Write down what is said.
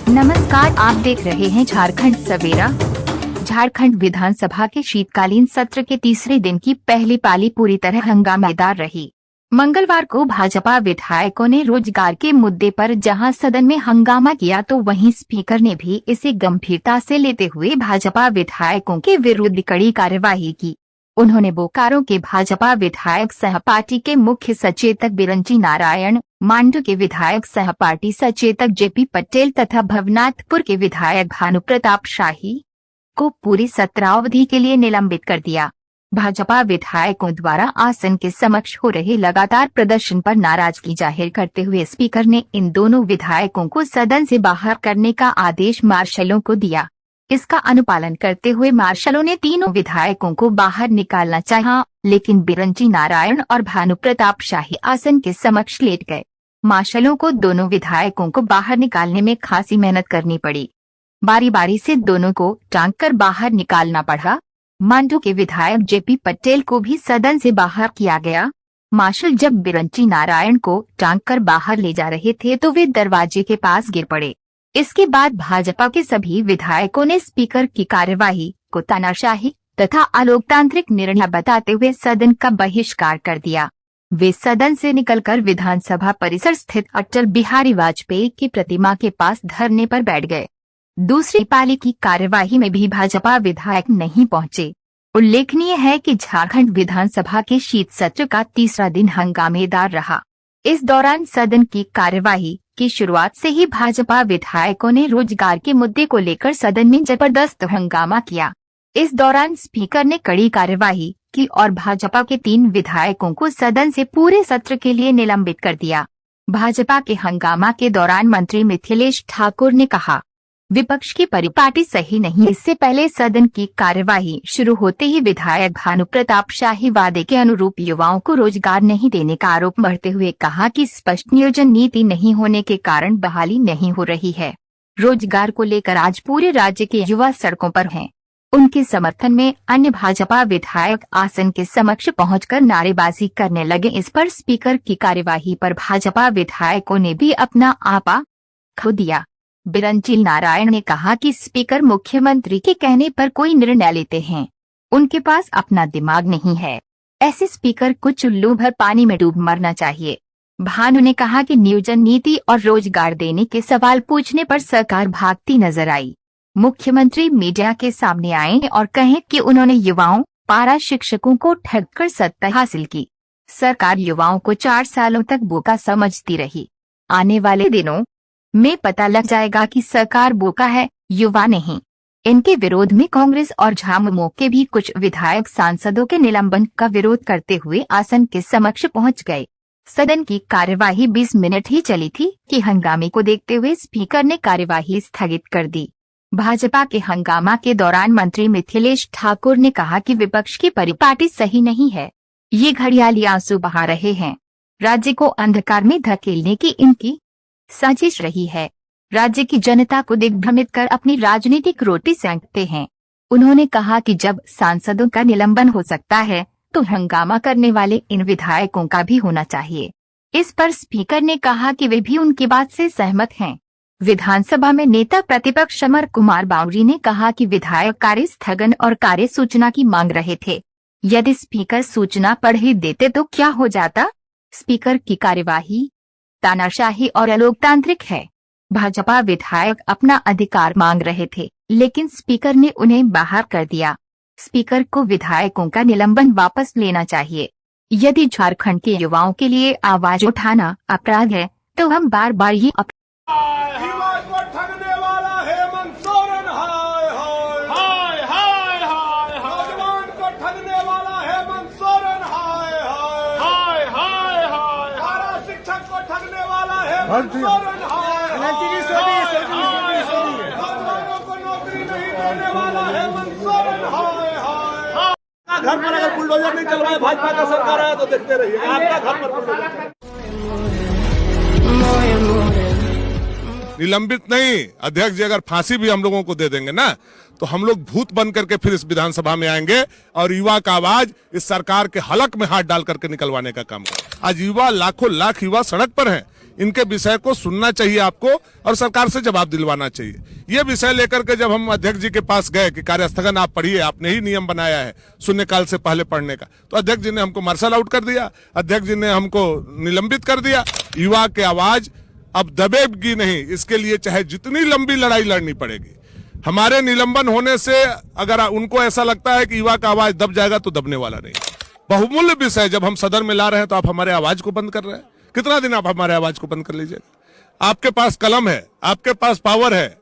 नमस्कार, आप देख रहे हैं झारखंड सवेरा। झारखंड विधानसभा के शीतकालीन सत्र के तीसरे दिन की पहली पाली पूरी तरह हंगामेदार रही। मंगलवार को भाजपा विधायकों ने रोजगार के मुद्दे पर जहां सदन में हंगामा किया, तो वहीं स्पीकर ने भी इसे गंभीरता से लेते हुए भाजपा विधायकों के विरुद्ध कड़ी कार्यवाही की। उन्होंने बोकारो के भाजपा विधायक सह पार्टी के मुख्य सचेतक बिरंची नारायण, मांडू के विधायक सह पार्टी सचेतक जेपी पटेल तथा भवनाथपुर के विधायक भानु प्रताप शाही को पूरी सत्रावधि के लिए निलंबित कर दिया। भाजपा विधायकों द्वारा आसन के समक्ष हो रहे लगातार प्रदर्शन पर नाराजगी जाहिर करते हुए स्पीकर ने इन दोनों विधायकों को सदन से बाहर करने का आदेश मार्शलों को दिया। इसका अनुपालन करते हुए मार्शलों ने तीनों विधायकों को बाहर निकालना चाहा, लेकिन बिरंची नारायण और भानु प्रताप शाही आसन के समक्ष लेट गए। मार्शलों को दोनों विधायकों को बाहर निकालने में खासी मेहनत करनी पड़ी। बारी बारी से दोनों को टांग कर बाहर निकालना पड़ा। मांडू के विधायक जेपी पटेल को भी सदन से बाहर किया गया। मार्शल जब बिरंची नारायण को टांग कर बाहर ले जा रहे थे तो वे दरवाजे के पास गिर पड़े। इसके बाद भाजपा के सभी विधायकों ने स्पीकर की कार्यवाही को तानाशाही तथा अलोकतांत्रिक निर्णय बताते हुए सदन का बहिष्कार कर दिया। वे सदन से निकलकर विधानसभा परिसर स्थित अटल बिहारी वाजपेयी की प्रतिमा के पास धरने पर बैठ गए। दूसरी पाली की कार्यवाही में भी भाजपा विधायक नहीं पहुंचे। उल्लेखनीय है कि झारखंड विधानसभा के शीत सत्र का तीसरा दिन हंगामेदार रहा। इस दौरान सदन की कार्यवाही की शुरुआत से ही भाजपा विधायकों ने रोजगार के मुद्दे को लेकर सदन में जबरदस्त हंगामा किया। इस दौरान स्पीकर ने कड़ी कार्यवाही की और भाजपा के 3 विधायकों को सदन से पूरे सत्र के लिए निलंबित कर दिया। भाजपा के हंगामा के दौरान मंत्री मिथिलेश ठाकुर ने कहा, विपक्ष की परिपाटी सही नहीं। इससे पहले सदन की कार्यवाही शुरू होते ही विधायक भानु प्रताप शाही वादे के अनुरूप युवाओं को रोजगार नहीं देने का आरोप बढ़ते हुए कहा कि स्पष्ट नियोजन नीति नहीं होने के कारण बहाली नहीं हो रही है। रोजगार को लेकर आज पूरे राज्य के युवा सड़कों पर हैं। उनके समर्थन में अन्य भाजपा विधायक आसन के समक्ष पहुंचकर नारेबाजी करने लगे। इस पर स्पीकर की कार्यवाही पर भाजपा विधायकों ने भी अपना आपा खो दिया। बिरंची नारायण ने कहा कि स्पीकर मुख्यमंत्री के कहने पर कोई निर्णय लेते हैं, उनके पास अपना दिमाग नहीं है। ऐसे स्पीकर को चुल्लू भर पानी में डूब मरना चाहिए। भानु ने कहा कि नियोजन नीति और रोजगार देने के सवाल पूछने पर सरकार भागती नजर आई। मुख्यमंत्री मीडिया के सामने आए और कहें कि उन्होंने युवाओं, पारा शिक्षकों को ठगकर सत्ता हासिल की। सरकार युवाओं को 4 सालों तक बोका समझती रही। आने वाले दिनों में पता लग जाएगा कि सरकार बोका है, युवा नहीं। इनके विरोध में कांग्रेस और झामुमो के भी कुछ विधायक सांसदों के निलंबन का विरोध करते हुए आसन के समक्ष पहुंच गए। सदन की कार्यवाही 20 मिनट ही चली थी कि हंगामे को देखते हुए स्पीकर ने कार्यवाही स्थगित कर दी। भाजपा के हंगामा के दौरान मंत्री मिथिलेश ठाकुर ने कहा कि विपक्ष की परिपाटी सही नहीं है। ये घड़ियाली आंसू बहा रहे हैं। राज्य को अंधकार में धकेलने की इनकी साजिश रही है। राज्य की जनता को दिग्भ्रमित कर अपनी राजनीतिक रोटी सेंकते हैं। उन्होंने कहा कि जब सांसदों का निलंबन हो सकता है तो हंगामा करने वाले इन विधायकों का भी होना चाहिए। इस पर स्पीकर ने कहा कि वे भी उनकी बात से सहमत हैं। विधानसभा में नेता प्रतिपक्ष अमर कुमार बावरी ने कहा कि विधायक कार्य स्थगन और कार्य सूचना की मांग रहे थे। यदि स्पीकर सूचना पढ़ ही देते तो क्या हो जाता? स्पीकर की कार्यवाही तानाशाही और अलोकतांत्रिक है। भाजपा विधायक अपना अधिकार मांग रहे थे, लेकिन स्पीकर ने उन्हें बाहर कर दिया। स्पीकर को विधायकों का निलंबन वापस लेना चाहिए। यदि झारखंड के युवाओं के लिए आवाज उठाना अपराध है तो हम बार बार ये ठगने वाला हेमंत सोरेन, हाय हाय हाय हाय हाय, नौजवान को ठगने वाला हेमंत सोरेन, हाय हाय हाय हाय, पारा शिक्षक को ठगने वाला हेमंत सोरेन, हाय नौजवानों को नौकरी नहीं देने वाला हेमंत सोरेन, हाय हाय। घर पर अगर बुलडोजर नहीं चल रहा है, भाजपा का सरकार आया तो देखते रहिए आपका घर पर बुलडोजर। निलंबित नहीं, अध्यक्ष जी अगर फांसी भी हम लोगों को दे देंगे ना तो हम लोग भूत बन करके फिर इस विधानसभा में आएंगे और युवा का आवाज इस सरकार के हलक में हाथ डाल करके निकलवाने का काम करें। आज युवा लाखों लाख युवा सड़क पर हैं। इनके विषय को सुनना चाहिए आपको और सरकार से जवाब दिलवाना चाहिए। ये विषय लेकर के जब हम अध्यक्ष जी के पास गए कि कार्यस्थगन आप पढ़िए, आपने ही नियम बनाया है शून्यकाल से पहले पढ़ने का, तो अध्यक्ष जी ने हमको मार्शल आउट कर दिया, अध्यक्ष जी ने हमको निलंबित कर दिया। युवा की आवाज अब दबेगी नहीं, इसके लिए चाहे जितनी लंबी लड़ाई लड़नी पड़ेगी। हमारे निलंबन होने से अगर उनको ऐसा लगता है कि युवा का आवाज दब जाएगा तो दबने वाला नहीं। बहुमूल्य विषय जब हम सदन में ला रहे हैं तो आप हमारे आवाज को बंद कर रहे हैं। कितना दिन आप हमारे आवाज को बंद कर लीजिएगा? आपके पास कलम है, आपके पास पावर है,